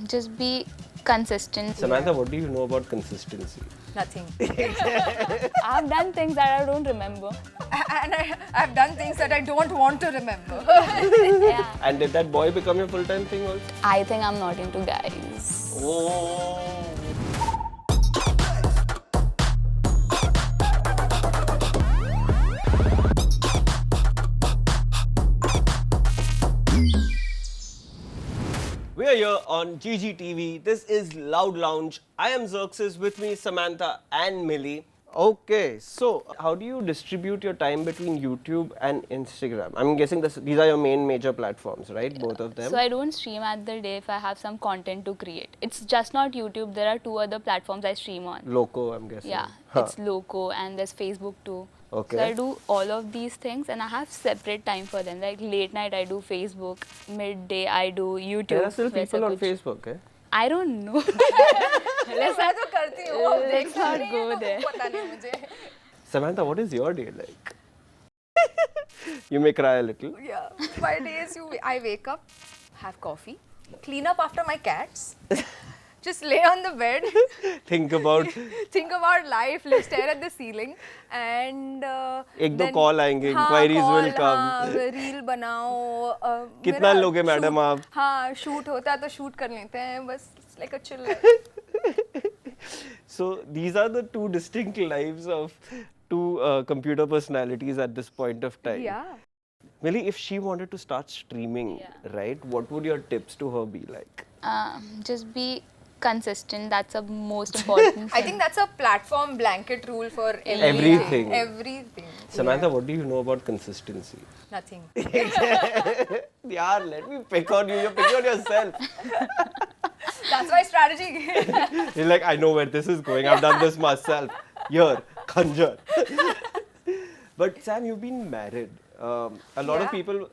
Just be consistent. Samantha, what do you know about consistency? Nothing. I've done things that I don't remember. And I've done things that I don't want to remember. Yeah. And did that boy become your full-time thing also? I think I'm not into guys. Oh. We are here on GGTV. This is Loud Lounge. I am Xerxes, with me Samantha and Mili. Okay, so how do you distribute your time between YouTube and Instagram? I'm guessing these are your main major platforms, right? Both of them. So I don't stream at the day if I have some content to create. It's just not YouTube. There are 2 other platforms I stream on. Loco, I'm guessing. Yeah, it's Loco and there's Facebook too. Okay. So I do all of these things and I have separate time for them. Like late night I do Facebook, midday I do YouTube. There are still people on Facebook, eh? I don't know. मैं तो करती हूँ. Let's not go there. पता नहीं मुझे. Samantha, what is your day like? You may cry a little. Yeah. My days, I wake up, have coffee, clean up after my cats, just lay on the bed, Think about think about life, stare at the ceiling, and एक दो call आएंगे, inquiries will come. हाँ, reel बनाओ. कितना लोगे madam आप? हाँ, shoot होता है तो shoot कर लेते हैं, बस it's like a chill life. So these are the 2 distinct lives of 2 computer personalities at this point of time. Yeah. Mili, if she wanted to start streaming, right, what would your tips to her be like? Just be consistent. That's the most important thing. I think that's a platform blanket rule for Everything. Everything. Samantha, what do you know about consistency? Nothing. Yeah, let me pick on you. You're picking on yourself. That's my strategy. You're like, I know where this is going. I've done this myself. Here, conjure. But Sam, you've been married. A lot of people.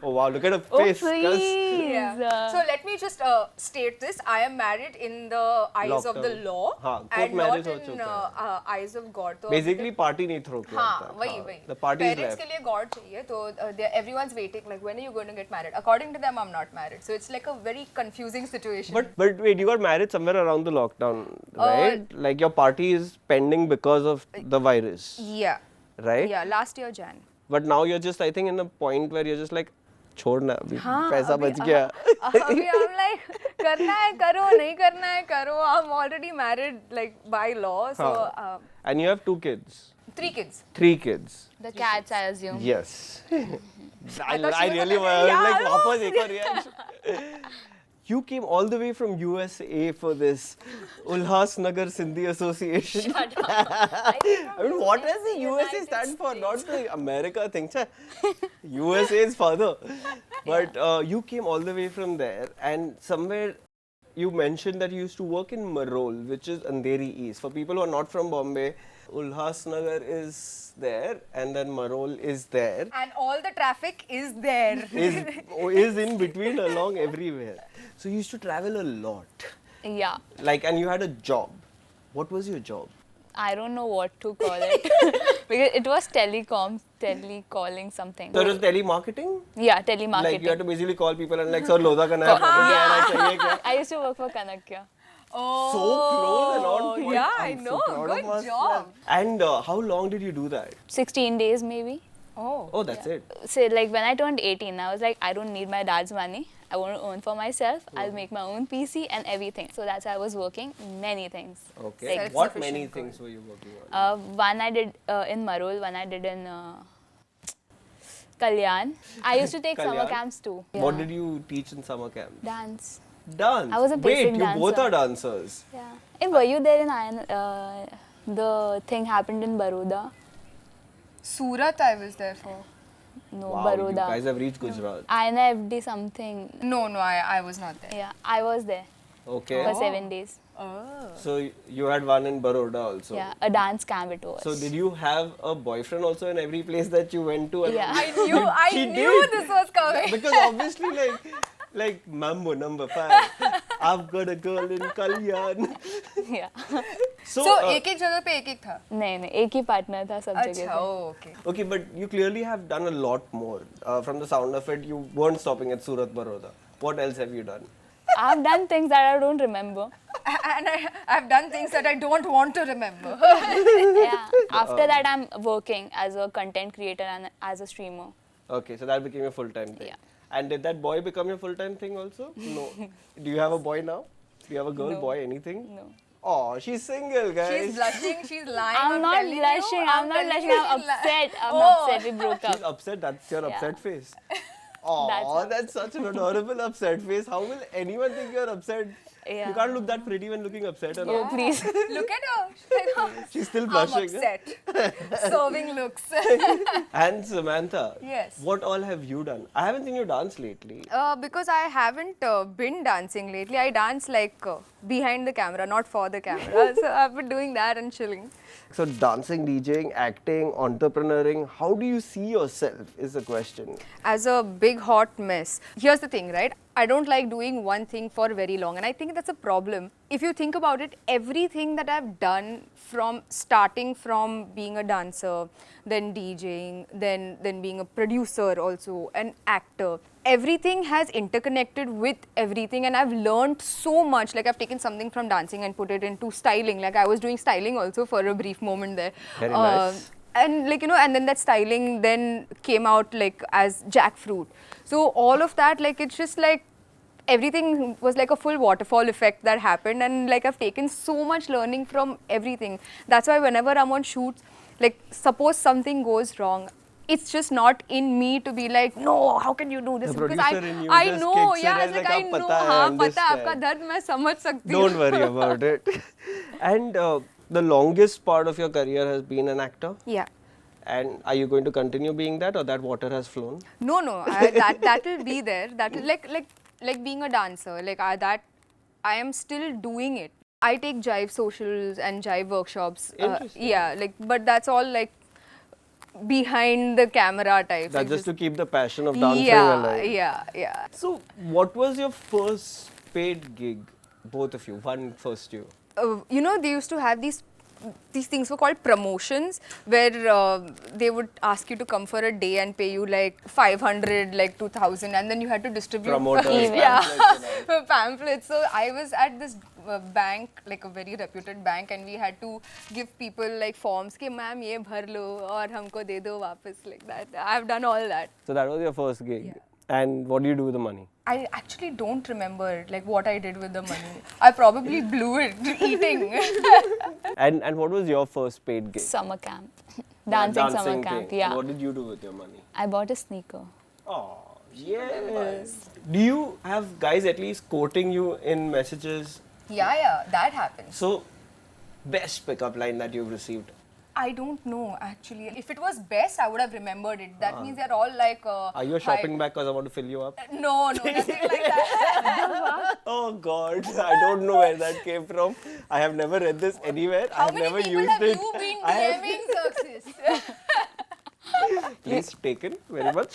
Oh wow, look at her face. Please. Yeah. So let me just state this. I am married in the eyes of the law हाँ, and court not marriage in eyes of God. तो Basically, party नहीं throw के हाँ, आता. वही. The party is Parents left. के लिए God चाहिए, तो everyone's waiting. Like, when are you going to get married? According to them, I'm not married. So it's like a very confusing situation. But wait, you got married somewhere around the lockdown, right? Like your party is pending because of the virus, yeah, right? yeah, last year Jan. But now you're just, I think, in a point where you're just like, छोड़ना अभी पैसा बच गया. अभी I'm like, करना है करो, नहीं करना है करो. I'm already married like by law, so And you have 2 kids. 3 kids. 3 kids. The cats, I assume. Yes. I really was like, वापस एक और reaction. You came all the way from USA for this Ulhasnagar Sindhi Association. Shut up. I mean, what does the USA stand for? Not the America thing. USA is further. But you came all the way from there, and somewhere you mentioned that you used to work in Marol, which is Andheri East. For people who are not from Bombay, Ulhasnagar is there, and then Marol is there. And all the traffic is there. Is in between along everywhere. So you used to travel a lot. Yeah. Like, and you had a job. What was your job? I don't know what to call it. Because it was telecalling something. So it was telemarketing? Yeah, telemarketing. Like you had to basically call people and like, sir, loda ka naya property aana chahiye kya? I used to work for Kanakya. Oh, So close and on point. yeah, I'm I so know. proud of Good myself. job. And how long did you do that? 16 days maybe. Oh, that's it. So like when I turned 18, I was like, I don't need my dad's money. I want to earn for myself. I'll make my own PC and everything. So that's why I was working many things. Okay. Like, What many things were you working on? one I did in Marol, one I did in Kalyan. I used to take summer Kalyan? camps too. What did you teach in summer camp? Dance. Dance. I was a basic Wait, you both dancer. are dancers. Yeah. Hey, were you there in the thing happened in Baroda? Surat I was there for. No, Wow, Baroda. you guys have reached Gujarat. INFD something. No, I was not there. Yeah, I was there Okay. for 7 days. Oh. So you had one in Baroda also. Yeah, a dance camp it was. So did you have a boyfriend also in every place that you went to? Yeah. I knew did. this was coming. Because obviously like Mambo number 5. I've got a girl in Kalyan. Yeah. So एक-एक जगह पे एक-एक था. नहीं एक ही partner था सब जगह अच्छा, पे. okay. Okay, but you clearly have done a lot more. From the sound of it, you weren't stopping at Surat, Baroda. What else have you done? I've done things that I don't remember. And I've done things that I don't want to remember. Yeah. After that, I'm working as a content creator and as a streamer. Okay, so that became a full-time thing. Yeah. And did that boy become your full-time thing also? No. Do you have a boy now? Do you have a girl, No. boy, anything? No. Oh, she's single, guys. She's blushing, she's lying. I'm not telling you, blushing. I'm not telling blushing. you I'm she's li- upset. I'm Oh. upset. We broke She's up. upset. That's your Yeah. upset face. Oh, that's such an adorable upset face. How will anyone think you're upset? Yeah. You can't look that pretty when looking upset. Or Oh, not. please. Look at her. She's like, oh, She's still I'm blushing. upset. Serving looks. And Samantha, Yes. what all have you done? I haven't seen you dance lately. Because I haven't been dancing lately. I dance like behind the camera, not for the camera. So I've been doing that and chilling. So dancing, DJing, acting, entrepreneuring, how do you see yourself is the question. As a big hot mess. Here's the thing, right? I don't like doing one thing for very long, and I think that's a problem. If you think about it, everything that I've done from starting from being a dancer, then DJing, then being a producer also, an actor, everything has interconnected with everything, and I've learned so much. Like I've taken something from dancing and put it into styling. Like I was doing styling also for a brief moment there. Very nice. And like, you know, and then that styling then came out like as jackfruit. So all of that, like, it's just like everything was like a full waterfall effect that happened, and like I've taken so much learning from everything. That's why whenever I'm on shoots, like suppose something goes wrong, it's just not in me to be like, no, how can you do this? The Because producer in you I just know, kicks in yeah, and it's like like, I "Aap know, pata hai, हाँ पता है understand." आपका दर्द मैं समझ सकती हूँ. Don't worry about it. And the longest part of your career has been an actor. Yeah. And are you going to continue being that, or that water has flown? No, that will be there. That will like being a dancer. Like that, I am still doing it. I take jive socials and jive workshops. Interesting. Yeah, like but that's all like behind the camera type. That's like just to keep the passion of dancing yeah, alive. yeah. So, what was your first paid gig? Both of you, one first you. You know, they used to have these things were called promotions, where they would ask you to come for a day and pay you like 500, like 2,000, and then you had to distribute Promoters, yeah, pamphlets and pamphlets. So I was at this bank, like a very reputed bank, and we had to give people like forms कि ma'am ये भर लो और हमको दे दो वापस, like that. I've done all that. So that was your first gig. Yeah. And what do you do with the money? I actually don't remember like what I did with the money. I probably blew it eating. And what was your first paid gig? Summer camp. Dancing summer camp, thing. yeah. What did you do with your money? I bought a sneaker. Oh, yes. Do you have guys at least quoting you in messages? Yeah, that happens. So, best pickup line that you've received? I don't know actually. If it was best, I would have remembered it. That means they're all like. Are you a shopping bag because I want to fill you up? No, nothing like that. Oh God, I don't know where that came from. I have never read this anywhere. I How have many never people used have it. you been I have- DMing success? Please taken very much.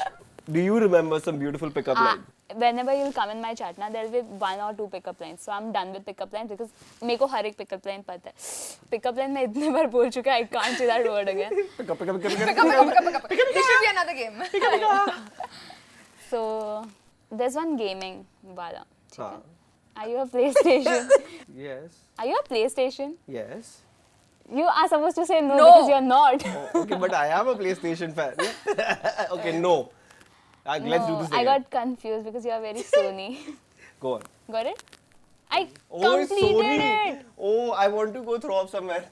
Do you remember some beautiful pickup line? Whenever you'll come in my chat, now there'll be 1 or 2 pickup lines. So I'm done with pickup lines because मेरे को हर एक pickup line पता है. Pickup line मैं इतने बार बोल चुका I can't say that word again. Pick up, pick up, pick up, Pick pick up, up. pick up, pick up, pick up. This should be another game. So there's one gaming wala. Ah, Are you a PlayStation? yes, Are you a PlayStation? yes. You are supposed to say no, No. because you're not. Oh, okay, but I am a PlayStation fan. Okay, no. Let's do this again. I got confused because you are very Sony. Go on. Got it? I Oh, it's completed Sony. it. Oh, I want to go throw up somewhere.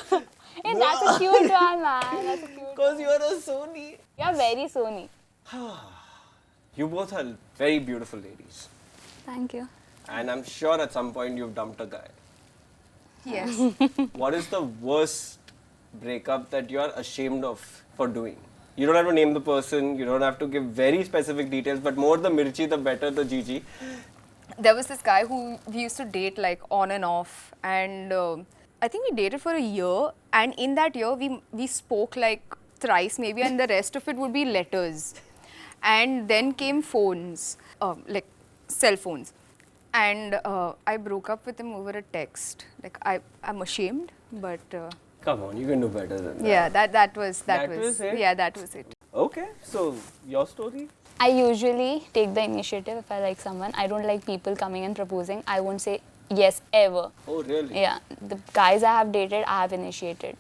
Hey, that's a cute one, man. That's a cute one. Because you are a Sony. You're very Sony. You both are very beautiful ladies. Thank you. And I'm sure at some point you've dumped a guy. Yes. What is the worst breakup that you are ashamed of for doing? You don't have to name the person, you don't have to give very specific details, but more the mirchi, the better the GG. There was this guy who we used to date like on and off, and I think we dated for a year, and in that year we spoke like thrice maybe, and the rest of it would be letters. And then came phones, like cell phones. And I broke up with him over a text. Like I'm ashamed, but Come on, you can do better than that. yeah, that was That was it? Yeah, that was it. Okay, so your story? I usually take the initiative if I like someone. I don't like people coming and proposing. I won't say yes ever. Oh, really? Yeah, the guys I have dated, I have initiated.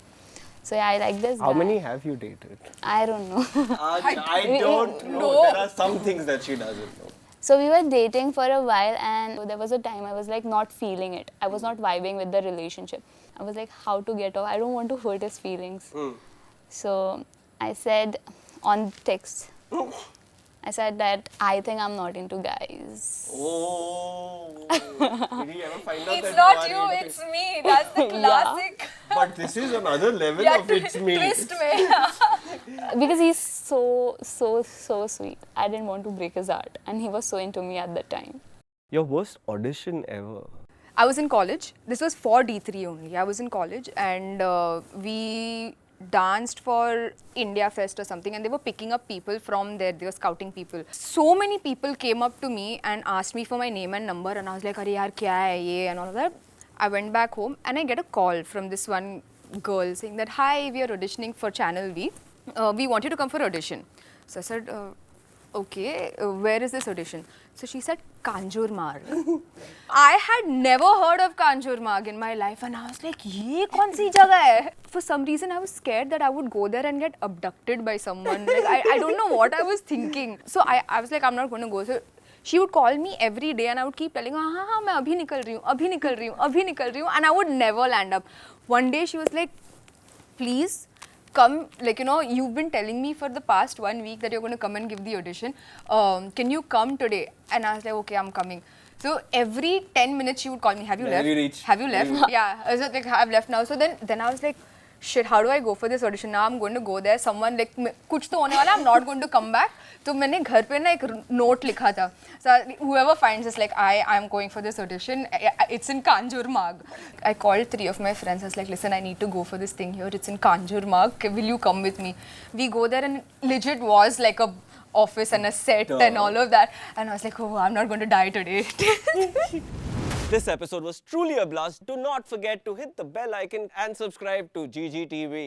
So yeah, I like this How guy. many have you dated? I don't know. I don't know. There are some things that she doesn't know. So we were dating for a while, and there was a time I was like not feeling it. I was not vibing with the relationship. I was like, how to get off? I don't want to hurt his feelings. So I said on text, I said that I think I'm not into guys. Oh. Did he ever find out It's that not you you, are into it's me. That's the classic. But this is another level Yeah, of it's me. twist me. Because he's so sweet. I didn't want to break his heart, and he was so into me at the time. Your worst audition ever? I was in college. This was for D3 only. I was in college and we danced for India Fest or something, and they were picking up people from there. They were scouting people. So many people came up to me and asked me for my name and number, and I was like, "Arey yaar, kya hai ye?" and all of that. I went back home and I get a call from this one girl saying that, "Hi, we are auditioning for Channel V. We want you to come for audition." So I said, "Okay, where is this audition?" So she said, "Kanjur Marg." I had never heard of Kanjur Marg in my life, and I was like, "Ye kaun si jagah hai?" For some reason, I was scared that I would go there and get abducted by someone. Like I don't know what I was thinking. So I was like, "I'm not going to go." So she would call me every day, and I would keep telling her, "हाँ हाँ मैं अभी निकल रही हूँ, अभी निकल रही हूँ, अभी निकल रही हूँ," and I would never land up. One day she was like, "Please come, like, you know, you've been telling me for the past 1 week that you're going to come and give the audition. Can you come today?" And I was like, "Okay, I'm coming." So every 10 minutes she would call me, "Have you left? Have you reached? Have you left?" Yeah, I was like, "I've left now." So then I was like, shit, how do I go for this audition? Now I'm going to go there. Someone like, कुछ तो होने वाला, I'm not going to come back. तो मैंने घर पे ना एक note लिखा था. So whoever finds this, like, I'm going for this audition. It's in Kanjur Marg. I called 3 of my friends. I was like, "Listen, I need to go for this thing here. It's in Kanjur Marg. Will you come with me?" We go there, and legit was like a office and a set and all of that. And I was like, "Oh, I'm not going to die today." This episode was truly a blast. Do not forget to hit the bell icon and subscribe to GGTV.